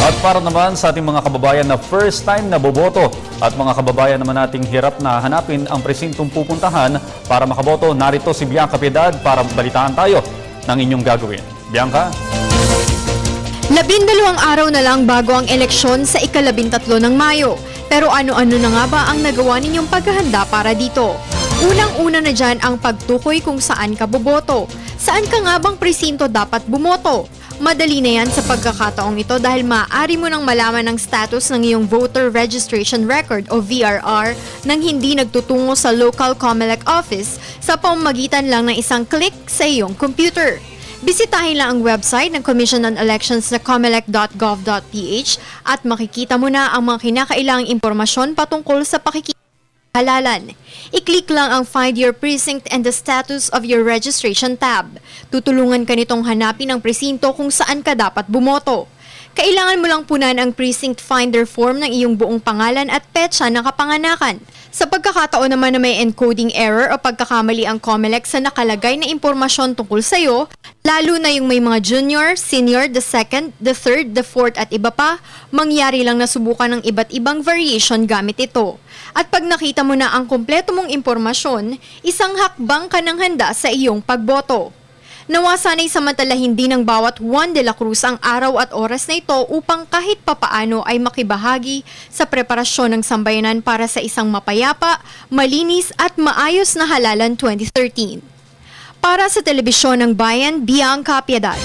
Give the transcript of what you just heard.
At para naman sa ating mga kababayan na first time na boboto at mga kababayan naman nating hirap na hanapin ang presintong pupuntahan para makaboto, narito si Bianca Piedad para balitaan tayo ng inyong gagawin. Bianca? 12 araw na lang bago ang eleksyon sa ika-13 ng Mayo. Pero ano-ano na nga ba ang nagawa ninyong paghahanda para dito? Unang-una na dyan ang pagtukoy kung saan ka boboto. Saan ka nga bang presinto dapat bumoto? Madali na yan sa pagkakataong ito dahil maaari mo nang malaman ang status ng iyong Voter Registration Record o VRR nang hindi nagtutungo sa local COMELEC office sa pamamagitan lang ng isang click sa iyong computer. Bisitahin lang ang website ng Commission on Elections na comelec.gov.ph at makikita mo na ang mga kinakailangang impormasyon patungkol sa halalan. I-click lang ang Find Your Precinct and the Status of Your Registration tab. Tutulungan ka nitong hanapin ang presinto kung saan ka dapat bumoto. Kailangan mo lang punan ang Precinct Finder form ng iyong buong pangalan at petsa ng kapanganakan. Sa pagkakataon naman na may encoding error o pagkakamali ang COMELEC sa nakalagay na impormasyon tungkol sa iyo, lalo na yung may mga junior, senior, the second, the third, the fourth at iba pa, mangyari lang na subukan ng iba't ibang variation gamit ito. At pag nakita mo na ang kumpleto mong impormasyon, isang hakbang ka ng handa sa iyong pagboto. Nawa sana'y samantalahin din ng bawat Juan de la Cruz ang araw at oras na ito upang kahit papaano ay makibahagi sa preparasyon ng sambayanan para sa isang mapayapa, malinis at maayos na halalan 2013. Para sa Telebisyon ng Bayan, Bianca Piedad.